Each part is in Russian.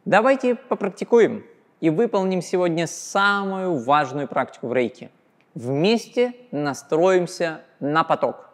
Давайте попрактикуем и выполним сегодня самую важную практику в рейки. Вместе настроимся на поток.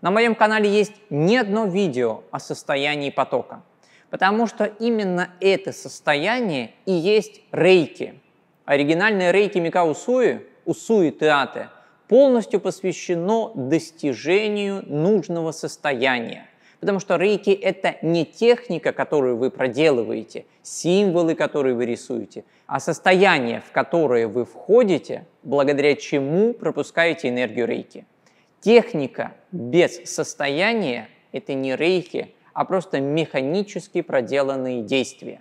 На моем канале есть не одно видео о состоянии потока, потому что именно это состояние и есть рейки. Оригинальное рейки Микао Усуи, Усуи Теате, полностью посвящено достижению нужного состояния. Потому что рейки – это не техника, которую вы проделываете, символы, которые вы рисуете, а состояние, в которое вы входите, благодаря чему пропускаете энергию рейки. Техника без состояния – это не рейки, а просто механически проделанные действия.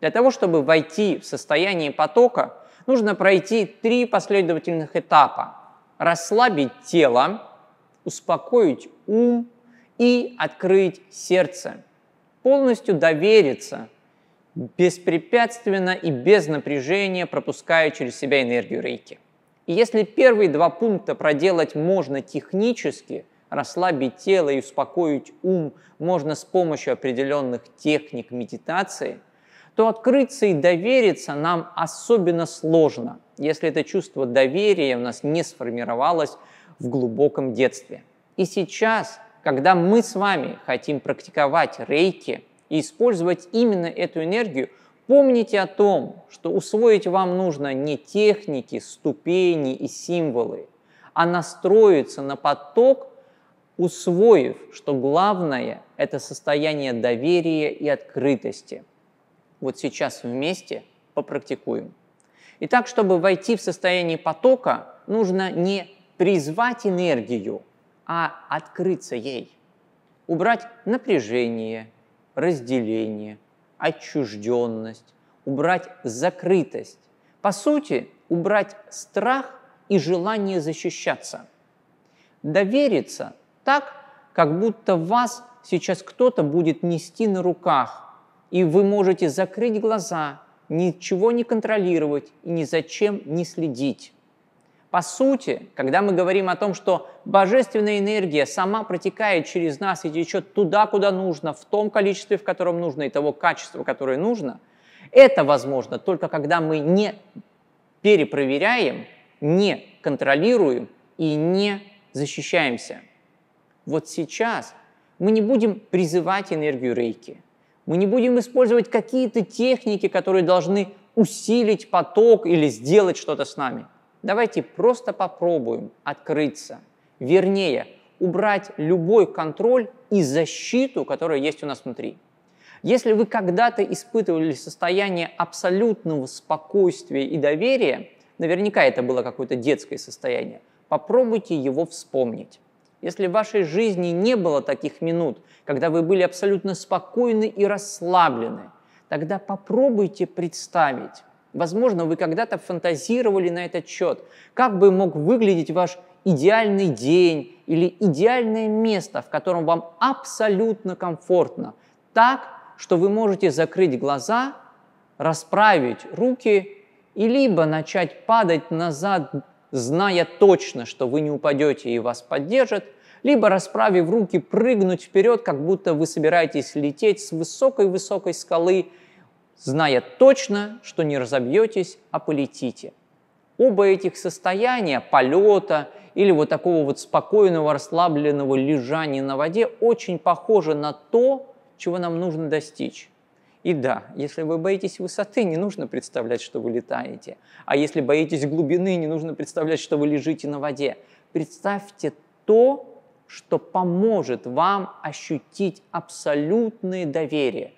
Для того, чтобы войти в состояние потока, нужно пройти 3 последовательных этапа. Расслабить тело, успокоить ум и открыть сердце. Полностью довериться, беспрепятственно и без напряжения пропуская через себя энергию рейки. И если первые 2 пункта проделать можно технически, расслабить тело и успокоить ум можно с помощью определенных техник медитации, то открыться и довериться нам особенно сложно, если это чувство доверия у нас не сформировалось в глубоком детстве. И сейчас, когда мы с вами хотим практиковать рейки и использовать именно эту энергию, помните о том, что усвоить вам нужно не техники, ступени и символы, а настроиться на поток, усвоив, что главное – это состояние доверия и открытости. Вот сейчас вместе попрактикуем. Итак, чтобы войти в состояние потока, нужно не призвать энергию, а открыться ей. Убрать напряжение, разделение, отчужденность, убрать закрытость. По сути, убрать страх и желание защищаться. Довериться так, как будто вас сейчас кто-то будет нести на руках, и вы можете закрыть глаза, ничего не контролировать и ни за чем не следить. По сути, когда мы говорим о том, что божественная энергия сама протекает через нас и течет туда, куда нужно, в том количестве, в котором нужно, и того качества, которое нужно, это возможно только когда мы не перепроверяем, не контролируем и не защищаемся. Вот сейчас мы не будем призывать энергию рейки, мы не будем использовать какие-то техники, которые должны усилить поток или сделать что-то с нами. Давайте просто попробуем открыться, вернее, убрать любой контроль и защиту, которая есть у нас внутри. Если вы когда-то испытывали состояние абсолютного спокойствия и доверия, наверняка это было какое-то детское состояние, попробуйте его вспомнить. Если в вашей жизни не было таких минут, когда вы были абсолютно спокойны и расслаблены, тогда попробуйте представить. Возможно, вы когда-то фантазировали на этот счет, как бы мог выглядеть ваш идеальный день или идеальное место, в котором вам абсолютно комфортно, так, что вы можете закрыть глаза, расправить руки и либо начать падать назад, зная точно, что вы не упадете и вас поддержат, либо, расправив руки, прыгнуть вперед, как будто вы собираетесь лететь с высокой-высокой скалы, зная точно, что не разобьетесь, а полетите. Оба этих состояния, полета или вот такого вот спокойного, расслабленного лежания на воде, очень похожи на то, чего нам нужно достичь. И да, если вы боитесь высоты, не нужно представлять, что вы летаете. А если боитесь глубины, не нужно представлять, что вы лежите на воде. Представьте то, что поможет вам ощутить абсолютное доверие,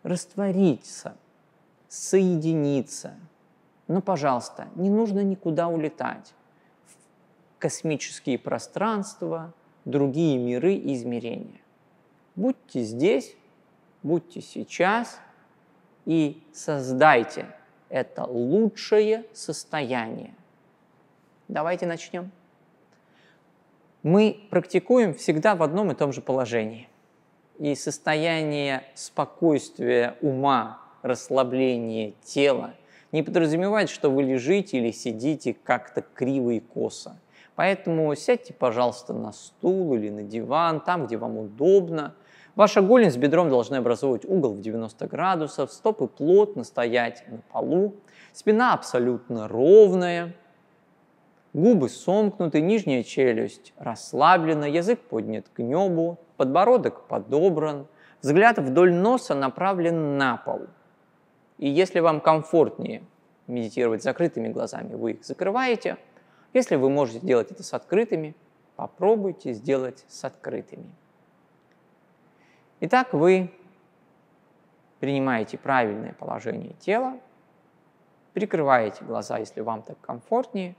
раствориться, соединиться. Но, пожалуйста, не нужно никуда улетать в космические пространства, другие миры и измерения. Будьте здесь, будьте сейчас и создайте это лучшее состояние. Давайте начнем. Мы практикуем всегда в одном и том же положении. И состояние спокойствия ума, расслабления тела не подразумевает, что вы лежите или сидите как-то криво и косо. Поэтому сядьте, пожалуйста, на стул или на диван, там, где вам удобно. Ваша голень с бедром должны образовывать угол в 90 градусов, стопы плотно стоять на полу, спина абсолютно ровная, губы сомкнуты, нижняя челюсть расслаблена, язык поднят к небу, подбородок подобран, взгляд вдоль носа направлен на пол. И если вам комфортнее медитировать с закрытыми глазами, вы их закрываете. Если вы можете делать это с открытыми, попробуйте сделать с открытыми. Итак, вы принимаете правильное положение тела, прикрываете глаза, если вам так комфортнее,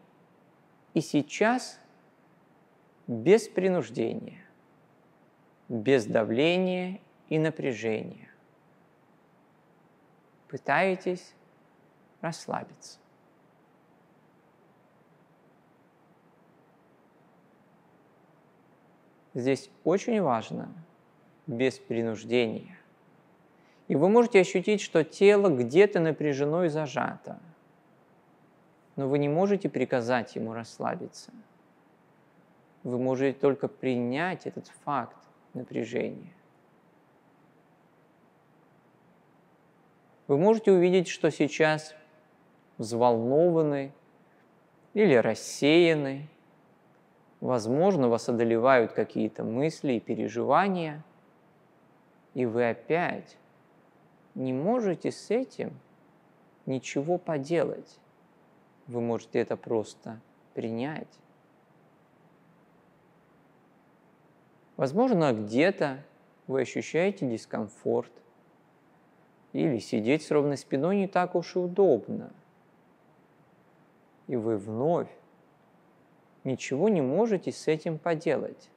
и сейчас без принуждения, без давления и напряжения пытаетесь расслабиться. Здесь очень важно без принуждения. И вы можете ощутить, что тело где-то напряжено и зажато. Но вы не можете приказать ему расслабиться. Вы можете только принять этот факт напряжения. Вы можете увидеть, что сейчас взволнованы или рассеяны. Возможно, вас одолевают какие-то мысли и переживания, и вы опять не можете с этим ничего поделать. Вы можете это просто принять. Возможно, где-то вы ощущаете дискомфорт, или сидеть с ровной спиной не так уж и удобно. И вы вновь ничего не можете с этим поделать,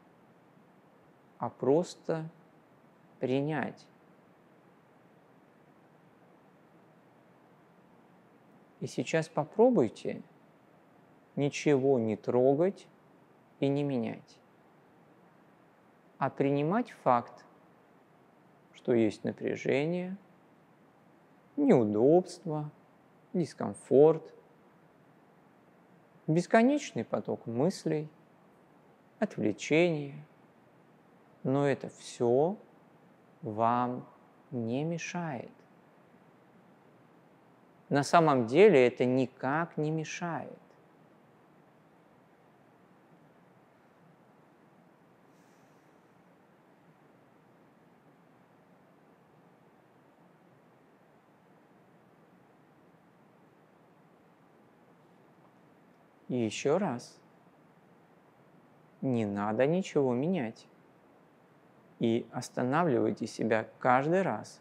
а просто принять. И сейчас попробуйте ничего не трогать и не менять, а принимать факт, что есть напряжение, неудобство, дискомфорт, бесконечный поток мыслей, отвлечения. Но это все вам не мешает. На самом деле это никак не мешает. И еще раз, не надо ничего менять. И останавливайте себя каждый раз,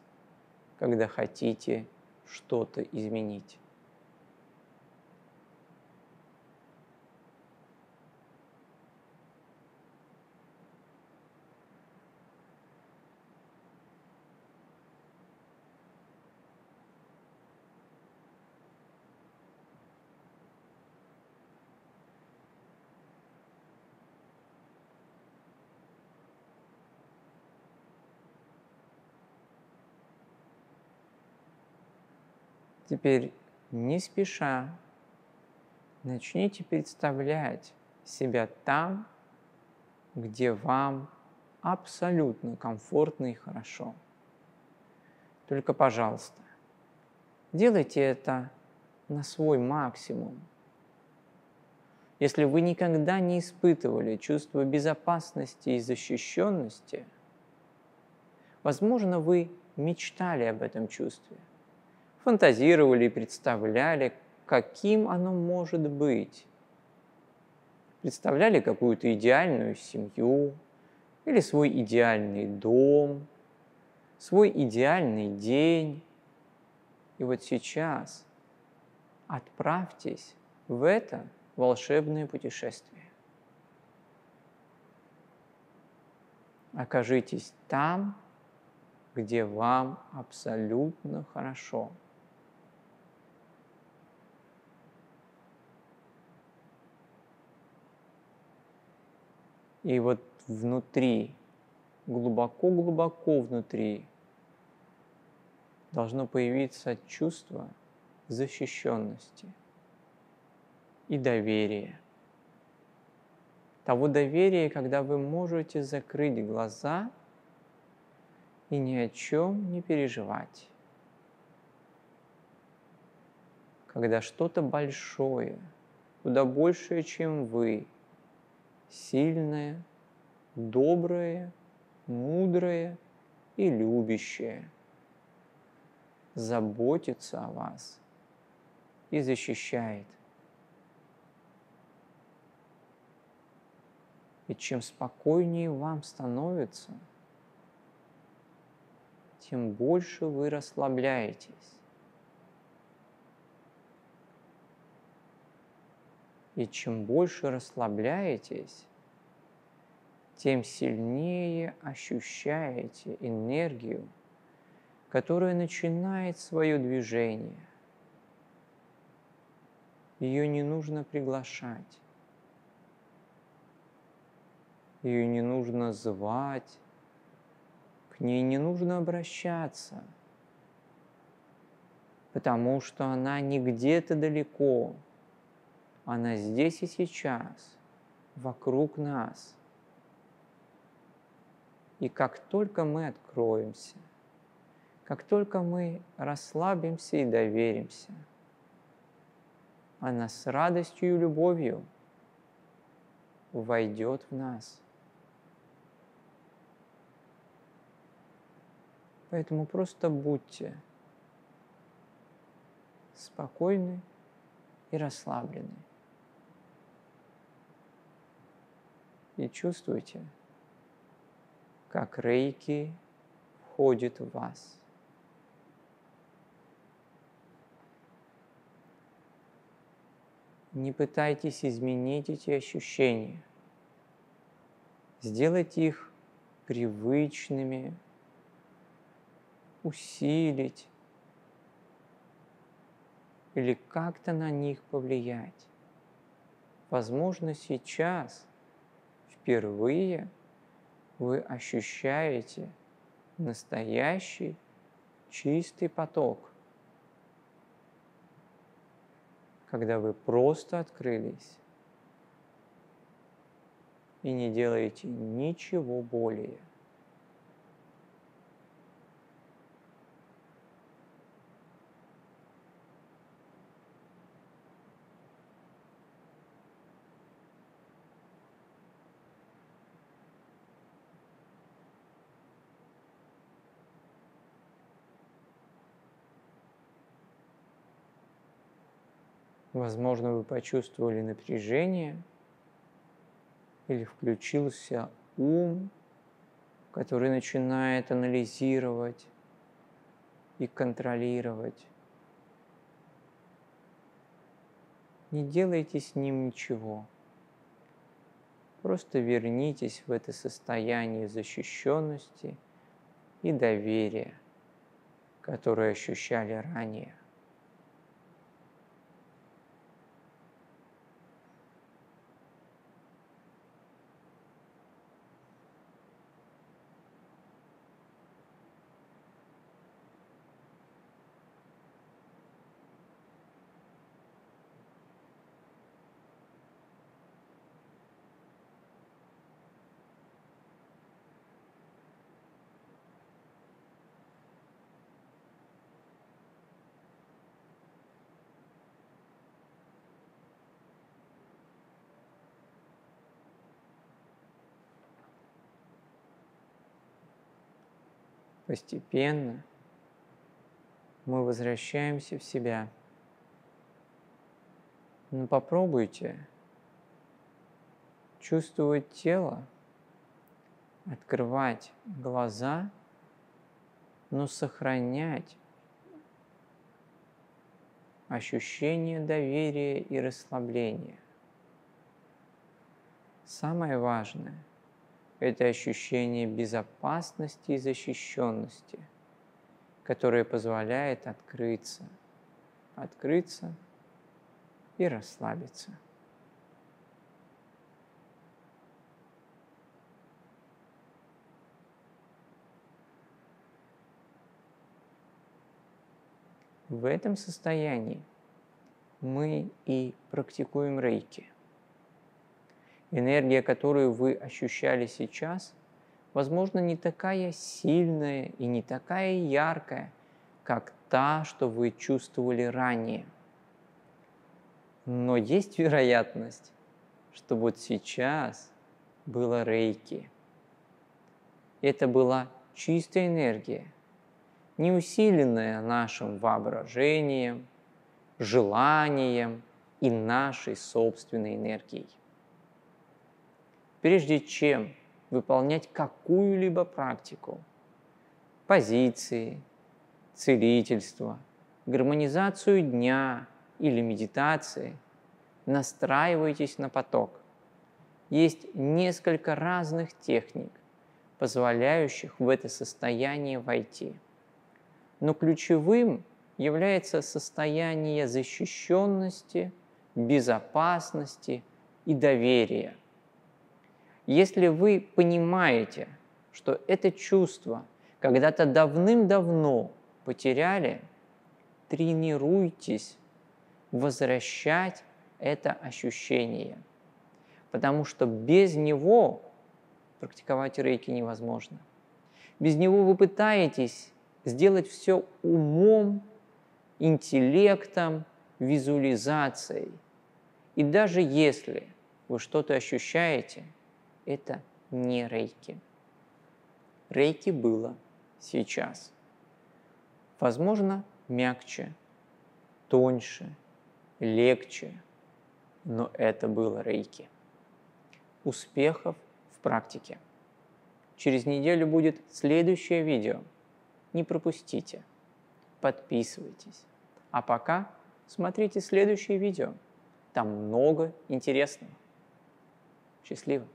когда хотите что-то изменить. Теперь не спеша начните представлять себя там, где вам абсолютно комфортно и хорошо. Только, пожалуйста, делайте это на свой максимум. Если вы никогда не испытывали чувство безопасности и защищенности, возможно, вы мечтали об этом чувстве, фантазировали и представляли, каким оно может быть. Представляли какую-то идеальную семью или свой идеальный дом, свой идеальный день. И вот сейчас отправьтесь в это волшебное путешествие. Окажитесь там, где вам абсолютно хорошо. И вот внутри, глубоко-глубоко внутри, должно появиться чувство защищенности и доверия. Того доверия, когда вы можете закрыть глаза и ни о чем не переживать. Когда что-то большое, куда большее, чем вы, сильное, доброе, мудрое и любящее, заботится о вас и защищает. И чем спокойнее вам становится, тем больше вы расслабляетесь. И чем больше расслабляетесь, тем сильнее ощущаете энергию, которая начинает свое движение. Ее не нужно приглашать, ее не нужно звать, к ней не нужно обращаться, потому что она не где-то далеко, она здесь и сейчас, вокруг нас. И как только мы откроемся, как только мы расслабимся и доверимся, она с радостью и любовью войдет в нас. Поэтому просто будьте спокойны и расслаблены. И чувствуйте, как рейки входит в вас. Не пытайтесь изменить эти ощущения. Сделайте их привычными, усилить или как-то на них повлиять. Возможно, сейчас впервые вы ощущаете настоящий чистый поток, когда вы просто открылись и не делаете ничего более. Возможно, вы почувствовали напряжение или включился ум, который начинает анализировать и контролировать. Не делайте с ним ничего. Просто вернитесь в это состояние защищенности и доверия, которое ощущали ранее. Постепенно мы возвращаемся в себя. Но попробуйте чувствовать тело, открывать глаза, но сохранять ощущение доверия и расслабления. Самое важное – это ощущение безопасности и защищенности, которое позволяет открыться и расслабиться. В этом состоянии мы и практикуем рейки. Энергия, которую вы ощущали сейчас, возможно, не такая сильная и не такая яркая, как та, что вы чувствовали ранее. Но есть вероятность, что вот сейчас было рейки. Это была чистая энергия, не усиленная нашим воображением, желанием и нашей собственной энергией. Прежде чем выполнять какую-либо практику, позиции, целительство, гармонизацию дня или медитации, настраивайтесь на поток. Есть несколько разных техник, позволяющих в это состояние войти. Но ключевым является состояние защищенности, безопасности и доверия. Если вы понимаете, что это чувство когда-то давным-давно потеряли, тренируйтесь возвращать это ощущение, потому что без него практиковать рейки невозможно. Без него вы пытаетесь сделать все умом, интеллектом, визуализацией. И даже если вы что-то ощущаете, это не рейки. Рейки было сейчас. Возможно, мягче, тоньше, легче, но это было рейки. Успехов в практике! Через неделю будет следующее видео. Не пропустите. Подписывайтесь. А пока смотрите следующее видео. Там много интересного. Счастливо!